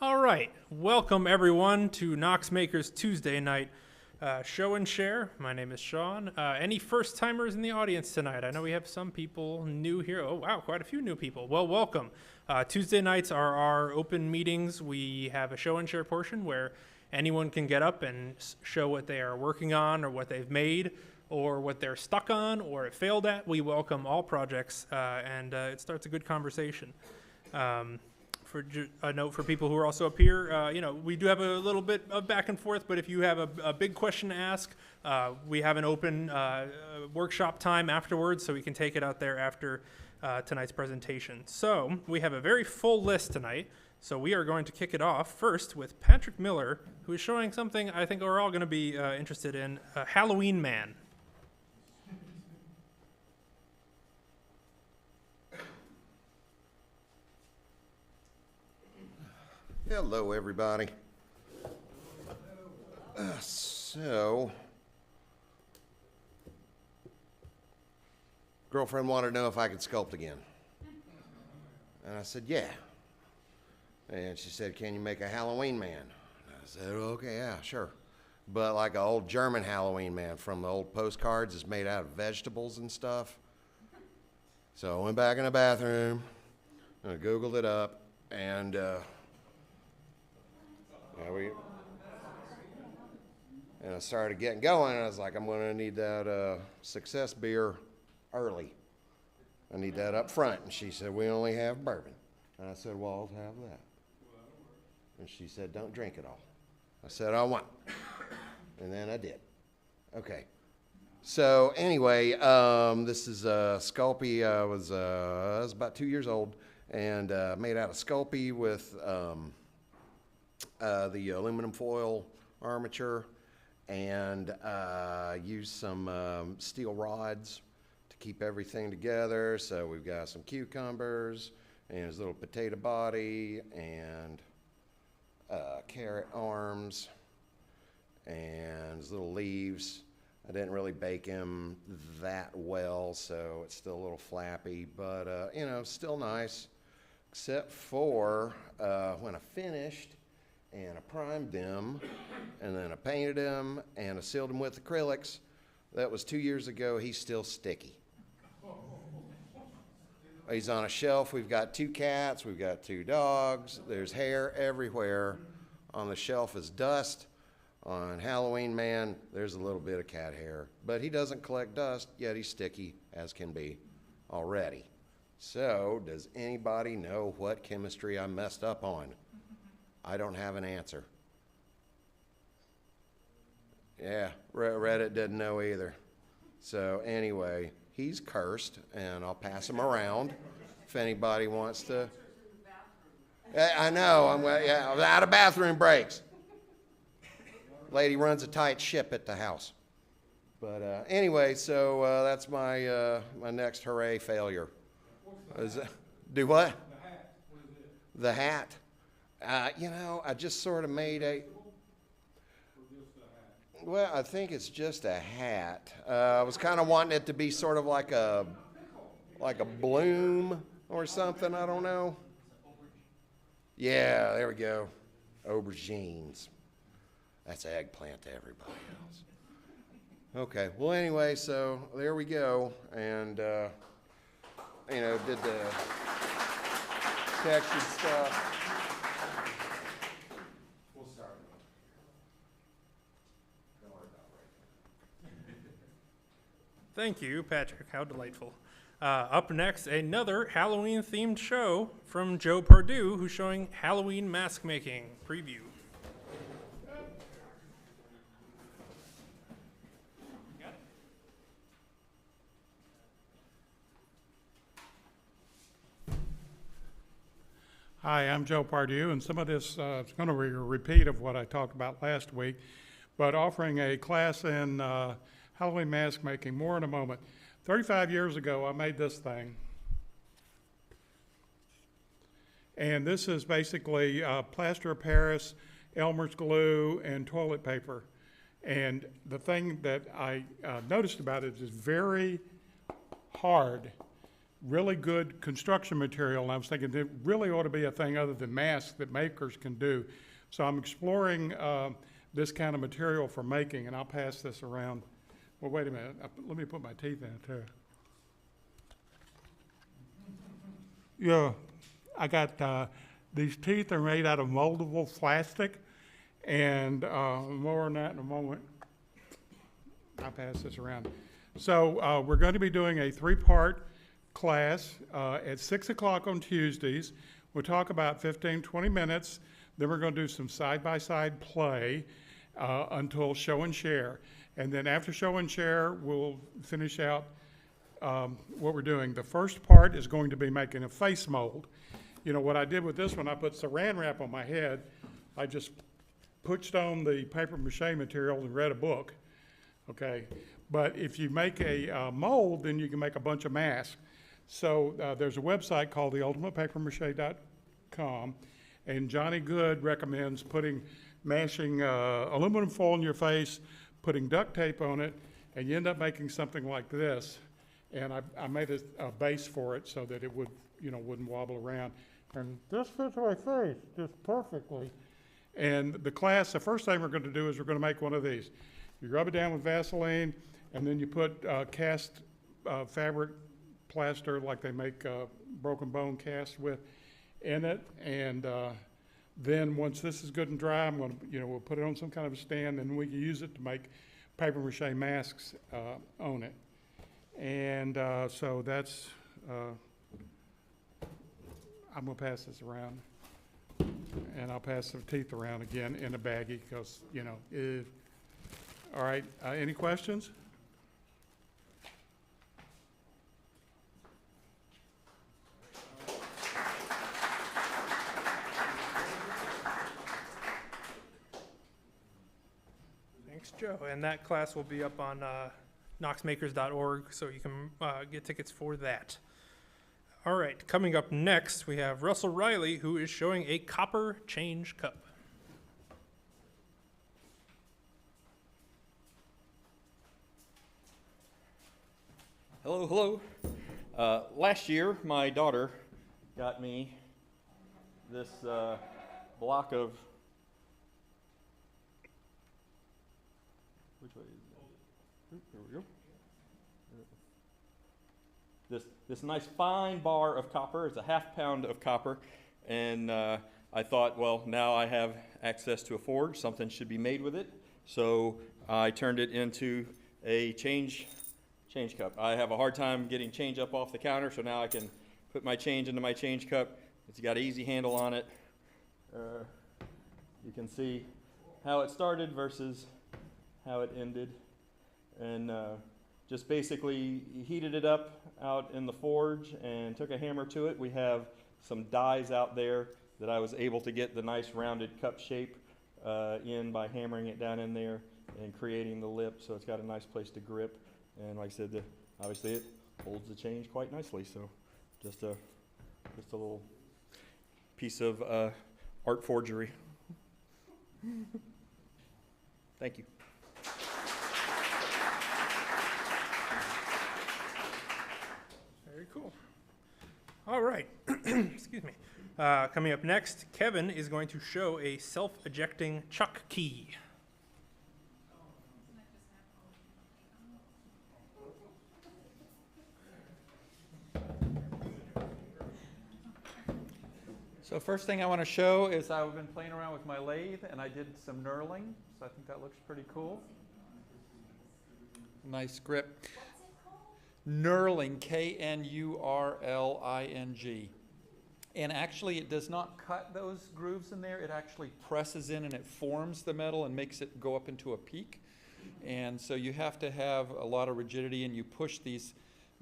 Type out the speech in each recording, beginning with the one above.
All right, welcome everyone to Knox Makers Tuesday night show and share. My name is Sean. Any first timers in the audience tonight? I know we have some people new here. Oh wow, quite a few new people. Well, welcome. Tuesday nights are our open meetings. We have a show and share portion where anyone can get up and show what they are working on or what they've made or what they're stuck on or failed at. We welcome all projects and it starts a good conversation. For a note for people who are also up here, we do have a little bit of back and forth, but if you have a big question to ask, we have an open workshop time afterwards, so we can take it out there after tonight's presentation. So we have a very full list tonight, so we are going to kick it off first with Patrick Miller, who is showing something I think we're all going to be interested in, Halloween Man. Hello, everybody. So, girlfriend wanted to know if I could sculpt again. And I said, yeah. And she said, can you make a Halloween man? And I said, okay, yeah, sure. But like an old German Halloween man from the old postcards is made out of vegetables and stuff. So I went back in the bathroom, and I Googled it up, and I started getting going, and I was like, I'm going to need that Success beer early. I need that up front. And she said, we only have bourbon. And I said, well, I'll have that. And she said, don't drink it all. I said, I won't. And then I did. Okay. So anyway, this is Sculpey. I was about 2 years old, and made out of Sculpey with the aluminum foil armature, and used some steel rods to keep everything together. So we've got some cucumbers and his little potato body and carrot arms and his little leaves. I didn't really bake him that well, so it's still a little flappy, but still nice, except for when I finished and I primed him, and then I painted him, and I sealed him with acrylics. That was 2 years ago. He's still sticky. He's on a shelf. We've got 2 cats. We've got 2 dogs. There's hair everywhere. On the shelf is dust. On Halloween Man, there's a little bit of cat hair. But he doesn't collect dust, yet he's sticky, as can be already. So, does anybody know what chemistry I messed up on? I don't have an answer. Yeah, Reddit didn't know either. So anyway, he's cursed, and I'll pass him around if anybody wants to. I know, I'm out of bathroom breaks. Lady runs a tight ship at the house. But anyway, so that's my my next hooray failure. Do what? The hat. What is it? The hat. I just sort of made well, I think it's just a hat. I was kind of wanting it to be sort of like a bloom or something. I don't know. Yeah, there we go. Aubergines. That's eggplant to everybody else. Okay. Well, anyway, so there we go. And, did the textured stuff. Thank you, Patrick. How delightful. Up next, another Halloween-themed show from Joe Pardue, who's showing Halloween mask making preview. Hi, I'm Joe Pardue, and some of this is going to be a repeat of what I talked about last week, but offering a class in Halloween mask making, more in a moment. 35 years ago, I made this thing. And this is basically plaster of Paris, Elmer's glue, and toilet paper. And the thing that I noticed about it is very hard, really good construction material, and I was thinking there really ought to be a thing other than masks that makers can do. So I'm exploring this kind of material for making, and I'll pass this around. Well, wait a minute. Let me put my teeth in it, too. Yeah, I got these teeth are made out of moldable plastic, and more on that in a moment. I'll pass this around. So we're going to be doing a 3-part class at 6 o'clock on Tuesdays. We'll talk about 15, 20 minutes. Then we're going to do some side-by-side play until show and share. And then after show and share, we'll finish out what we're doing. The first part is going to be making a face mold. You know, what I did with this one, I put saran wrap on my head. I just pushed on the paper mache material and read a book, okay? But if you make a mold, then you can make a bunch of masks. So there's a website called theultimatepapiermache.com, and Johnny Good recommends mashing aluminum foil in your face, putting duct tape on it, and you end up making something like this. And I made a base for it so that it would, wouldn't wobble around. And this fits my face just perfectly. And the first thing we're going to do is we're going to make one of these. You rub it down with Vaseline, and then you put cast fabric plaster, like they make broken bone cast with, in it. And then once this is good and dry, I'm going to, we'll put it on some kind of a stand, and we can use it to make paper mache masks on it. And so that's, I'm going to pass this around. And I'll pass the teeth around again in a baggie because, all right, any questions? Thanks, Joe. And that class will be up on knoxmakers.org, so you can get tickets for that. All right, coming up next, we have Russell Riley, who is showing a copper change cup. Hello, hello. Last year, my daughter got me this block of, which way is it? There we go. This nice fine bar of copper. It's a ½ pound of copper, and I thought, well, now I have access to a forge. Something should be made with it, so I turned it into a change cup. I have a hard time getting change up off the counter, so now I can put my change into my change cup. It's got an easy handle on it. You can see how it started versus how it ended, and just basically heated it up out in the forge and took a hammer to it. We have some dies out there that I was able to get the nice rounded cup shape in by hammering it down in there and creating the lip, so it's got a nice place to grip. And like I said, obviously it holds the change quite nicely. So just a little piece of art forgery. Thank you. Very cool. All right. Excuse me. Coming up next, Kevin is going to show a self-ejecting chuck key. So first thing I want to show is I've been playing around with my lathe, and I did some knurling, so I think that looks pretty cool. Nice grip. What's it called? Knurling, K-N-U-R-L-I-N-G. And actually it does not cut those grooves in there, it actually presses in and it forms the metal and makes it go up into a peak. And so you have to have a lot of rigidity, and you push these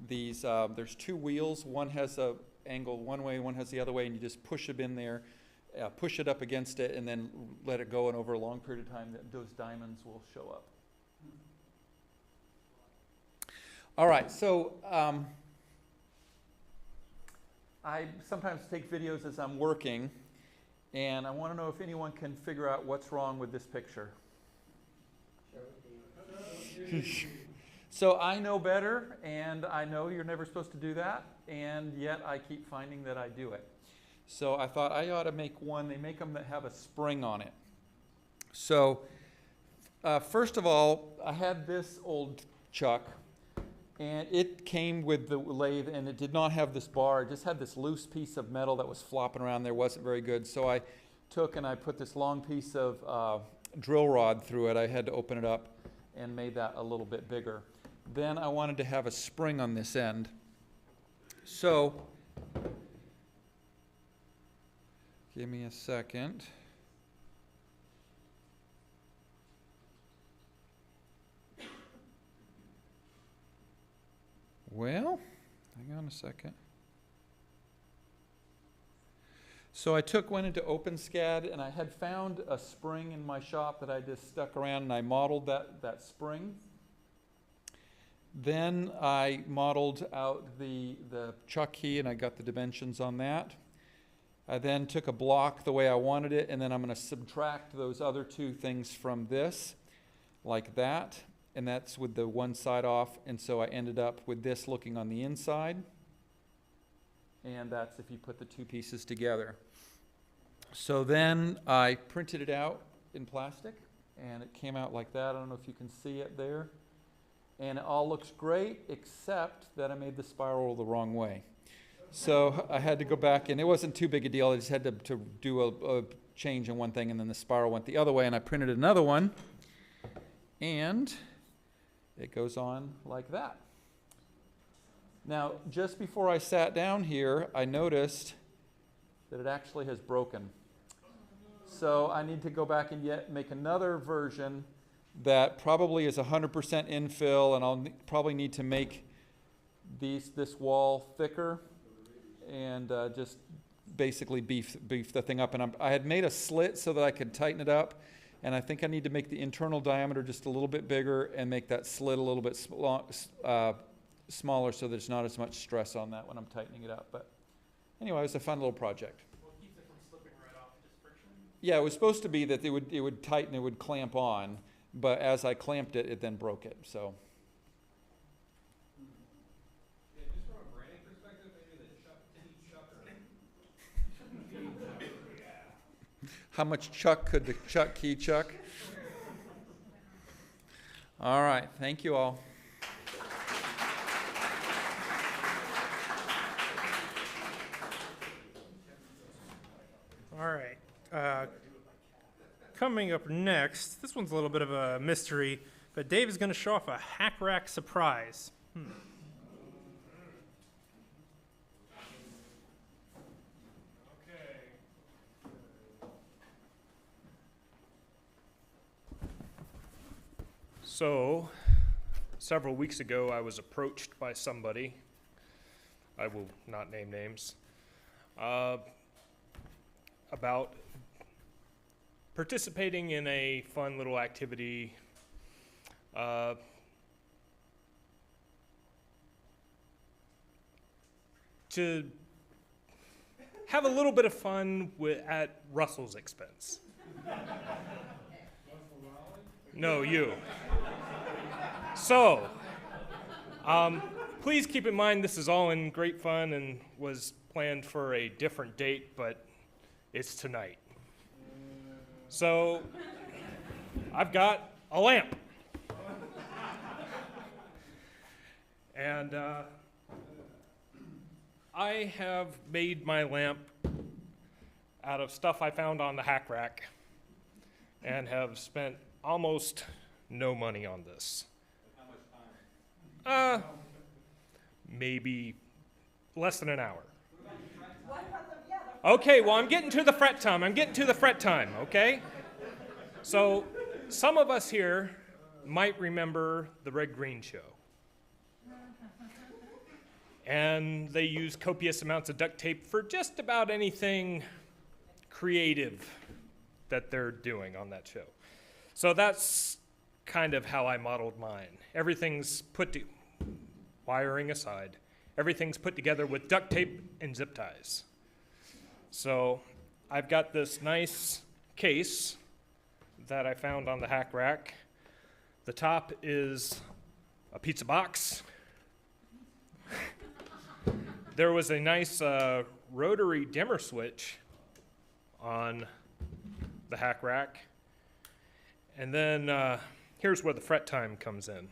there's two wheels, one has a angle one way, one has the other way, and you just push it in there, push it up against it, and then let it go, and over a long period of time those diamonds will show up. All right, so I sometimes take videos as I'm working, and I want to know if anyone can figure out what's wrong with this picture. So I know better, and I know you're never supposed to do that. and yet I keep finding that I do it. So I thought I ought to make one. They make them that have a spring on it. So first of all, I had this old chuck, and it came with the lathe, and it did not have this bar. It just had this loose piece of metal that was flopping around there. Wasn't very good. So I took and I put this long piece of drill rod through it. I had to open it up and made that a little bit bigger. Then I wanted to have a spring on this end. So, give me a second. Well, hang on a second. So I went into OpenSCAD, and I had found a spring in my shop that I just stuck around, and I modeled that spring. Then I modeled out the chuck key, and I got the dimensions on that. I then took a block the way I wanted it, and then I'm going to subtract those other two things from this, like that, and that's with the one side off, and so I ended up with this looking on the inside, and that's if you put the two pieces together. So then I printed it out in plastic, and it came out like that. I don't know if you can see it there. And it all looks great, except that I made the spiral the wrong way. So I had to go back, and it wasn't too big a deal. I just had to do a change in one thing, and then the spiral went the other way, and I printed another one, and it goes on like that. Now, just before I sat down here, I noticed that it actually has broken. So I need to go back and make another version that probably is 100% infill, and I'll probably need to make this wall thicker and just basically beef the thing up. And I had made a slit so that I could tighten it up, and I think I need to make the internal diameter just a little bit bigger and make that slit a little bit smaller so there's not as much stress on that when I'm tightening it up. But anyway, it was a fun little project. What keeps it from slipping right off? Just friction? Yeah, it was supposed to be that it would tighten, it would clamp on. But as I clamped it, it then broke it, so. Yeah, just from a branding perspective, maybe the chuck. How much chuck could the chuck key chuck? All right, thank you all. All right. Coming up next, this one's a little bit of a mystery, but Dave is going to show off a hack rack surprise. Okay. So, several weeks ago, I was approached by somebody, I will not name names, about participating in a fun little activity to have a little bit of fun at Russell's expense. No, you. So, please keep in mind this is all in great fun and was planned for a different date, but it's tonight. So, I've got a lamp. And I have made my lamp out of stuff I found on the hack rack and have spent almost no money on this. How much time? Maybe less than an hour. Okay, well, I'm getting to the fret time. Okay? So, some of us here might remember the Red Green Show. And they use copious amounts of duct tape for just about anything creative that they're doing on that show. So that's kind of how I modeled mine. Everything's wiring aside, everything's put together with duct tape and zip ties. So I've got this nice case that I found on the hack rack. The top is a pizza box. there was a nice rotary dimmer switch on the hack rack. And then here's where the fret time comes in.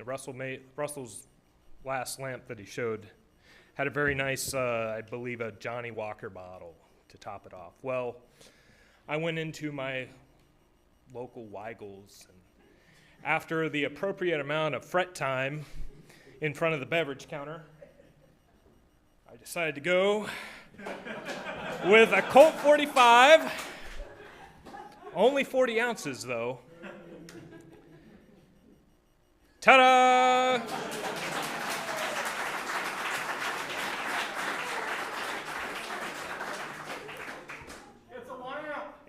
Russell's last lamp that he showed had a very nice, I believe, a Johnny Walker bottle to top it off. Well, I went into my local Weigel's, and after the appropriate amount of fret time in front of the beverage counter, I decided to go with a Colt 45, only 40 ounces though. Ta-da!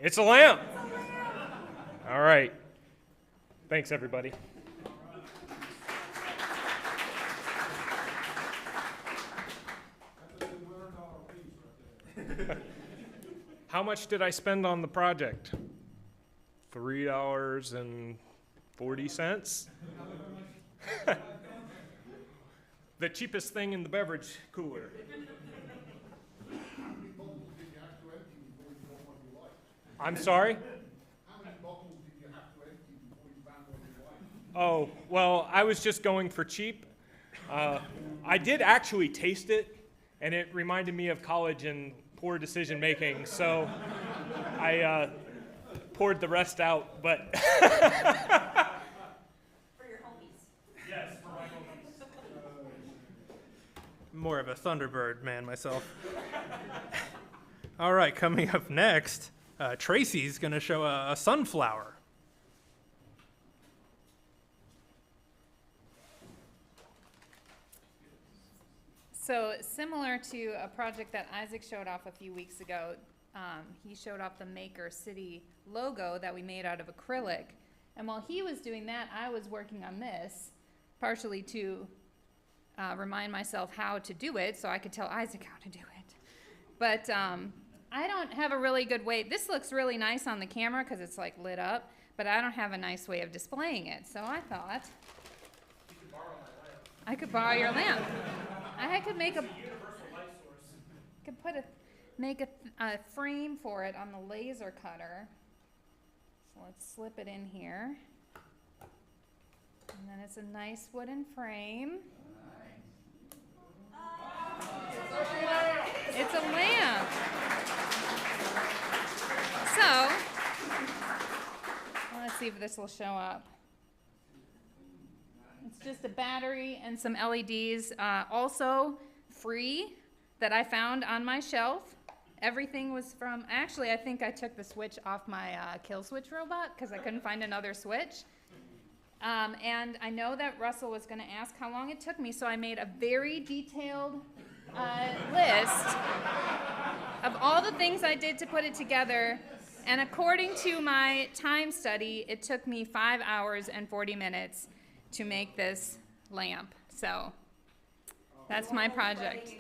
It's a lamp. All right. Thanks, everybody. How much did I spend on the project? $3.40. The cheapest thing in the beverage cooler. I'm sorry? How many bottles did you have to empty before you found what you liked? Oh, well, I was just going for cheap. I did actually taste it, and it reminded me of college and poor decision making, so I poured the rest out, but. For your homies. Yes, for my homies. More of a Thunderbird man myself. All right, coming up next, Tracy's going to show a sunflower. So similar to a project that Isaac showed off a few weeks ago, he showed off the Maker City logo that we made out of acrylic. And while he was doing that, I was working on this, partially to remind myself how to do it so I could tell Isaac how to do it. But I don't have a really good way. This looks really nice on the camera because it's like lit up, but I don't have a nice way of displaying it. So I thought I could borrow your lamp. I could make make a frame for it on the laser cutter. So let's slip it in here. And then it's a nice wooden frame. It's a lamp. So, let's see if this will show up. It's just a battery and some LEDs, also free, that I found on my shelf. Everything was from, actually I think I took the switch off my kill switch robot because I couldn't find another switch. And I know that Russell was going to ask how long it took me, so I made a very detailed list of all the things I did to put it together. And according to my time study, it took me 5 hours and 40 minutes to make this lamp. So that's my project.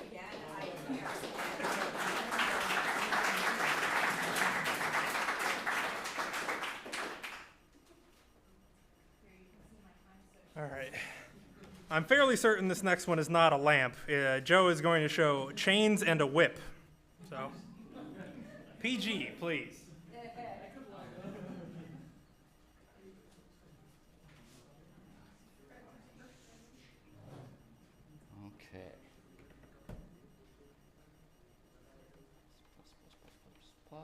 All right. I'm fairly certain this next one is not a lamp. Joe is going to show chains and a whip. So, PG, please. Okay. Plus.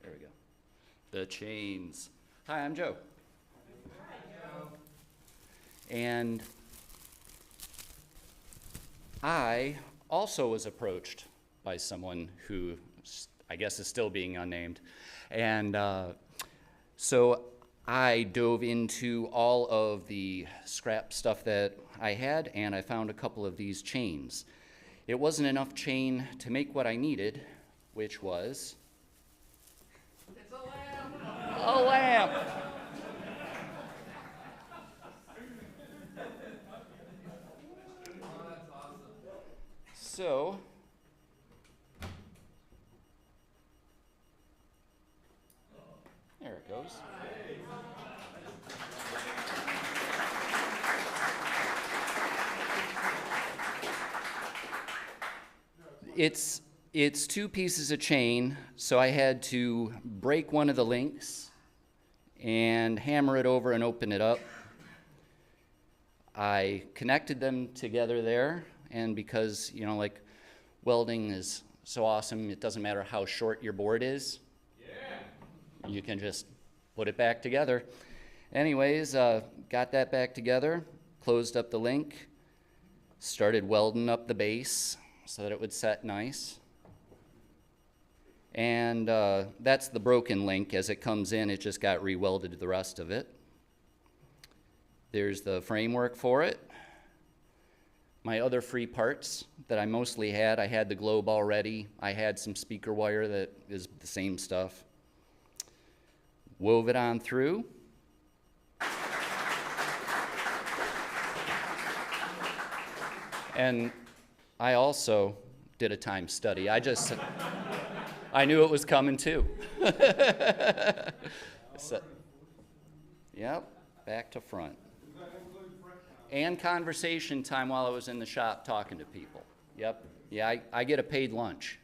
There we go. The chains. Hi, I'm Joe. And I also was approached by someone who I guess is still being unnamed. And so I dove into all of the scrap stuff that I had, and I found a couple of these chains. It wasn't enough chain to make what I needed, which was It's a lamp. a lamp. So, there it goes. It's 2 pieces of chain, so I had to break one of the links and hammer it over and open it up. I connected them together there, and because, you know, like welding is so awesome, it doesn't matter how short your board is. Yeah. You can just put it back together. Anyways, got that back together, closed up the link, started welding up the base so that it would set nice. And that's the broken link. As it comes in, it just got re-welded to the rest of it. There's the framework for it. My other free parts that I mostly had, I had the globe already. I had some speaker wire that is the same stuff. Wove it on through. And I also did a time study. I knew it was coming too. So, yep, back to front. And conversation time while I was in the shop talking to people. Yep, yeah, I get a paid lunch.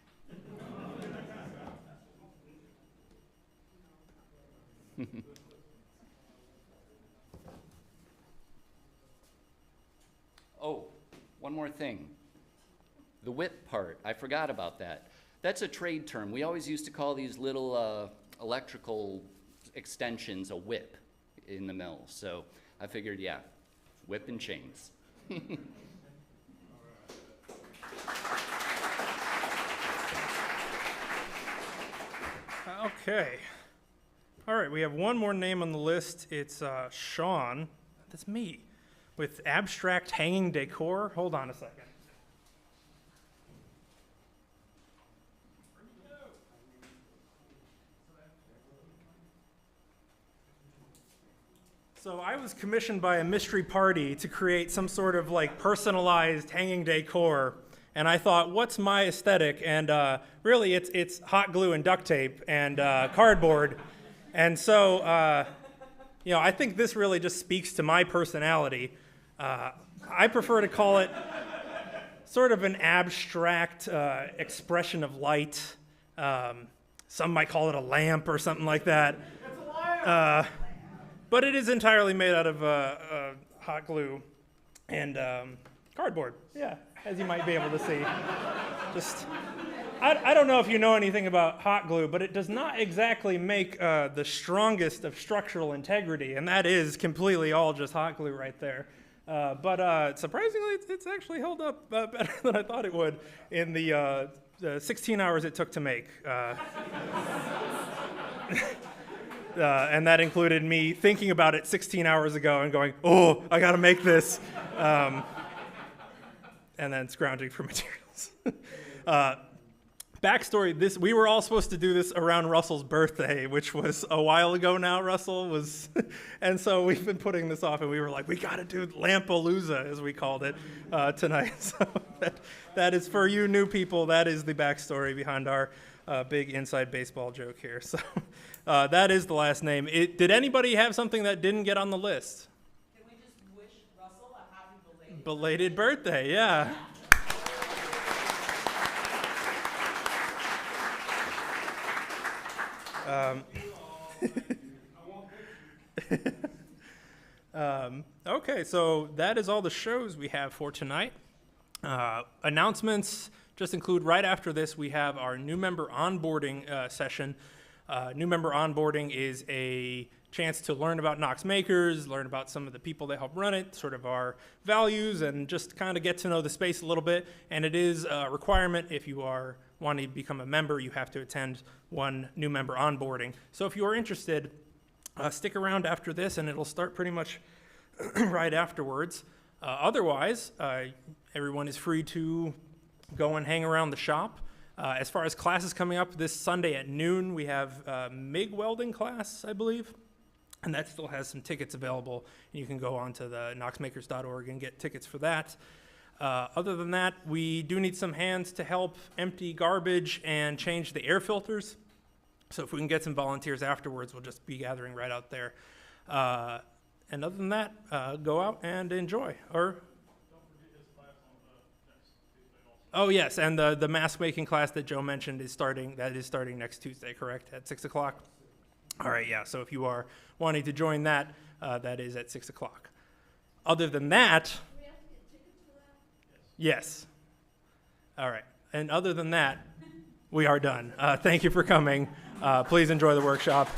Oh, one more thing. The whip part, I forgot about that. That's a trade term. We always used to call these little electrical extensions a whip in the mill. So I figured, yeah, whip and chains. Okay. All right, we have one more name on the list. It's Sean. That's me. With abstract hanging decor. Hold on a second. So I was commissioned by a mystery party to create some sort of like personalized hanging decor, and I thought, what's my aesthetic? And really, it's hot glue and duct tape and cardboard, and so you know, I think this really just speaks to my personality. I prefer to call it sort of an abstract expression of light. Some might call it a lamp or something like that. But it is entirely made out of hot glue and cardboard. Yeah, as you might be able to see. I don't know if you know anything about hot glue, but it does not exactly make the strongest of structural integrity, and that is completely all just hot glue right there. But surprisingly, it's actually held up better than I thought it would in the 16 hours it took to make. And that included me thinking about it 16 hours ago and going, oh, I gotta make this. And then scrounging for materials. Backstory, we were all supposed to do this around Russell's birthday, which was a while ago now, Russell was. And so we've been putting this off, and we were like, we gotta do Lamppalooza, as we called it, tonight. So that is, for you new people, that is the backstory behind our big inside baseball joke here. So that is the last name. Did anybody have something that didn't get on the list? Can we just wish Russell a happy Belated birthday, yeah. Okay, so that is all the shows we have for tonight. Announcements just include right after this, we have our new member onboarding session. New member onboarding is a chance to learn about Knox Makers, learn about some of the people that help run it, sort of our values, and just kind of get to know the space a little bit. And it is a requirement if you are wanting to become a member, you have to attend one new member onboarding. So if you are interested, stick around after this, and it'll start pretty much right afterwards. Otherwise, everyone is free to go and hang around the shop. As far as classes coming up, this Sunday at noon, we have MIG welding class, I believe, and that still has some tickets available, and you can go on to the knoxmakers.org and get tickets for that. Other than that, we do need some hands to help empty garbage and change the air filters. So if we can get some volunteers afterwards, we'll just be gathering right out there. And other than that, go out and enjoy. Or Don't forget his class on next Tuesday also. Oh, yes, and the mask making class that Joe mentioned is starting next Tuesday, correct, at 6 o'clock? All right, yeah, so if you are wanting to join that, that is at 6 o'clock. Other than that, yes. All right, and other than that, we are done. Thank you for coming. Please enjoy the workshop.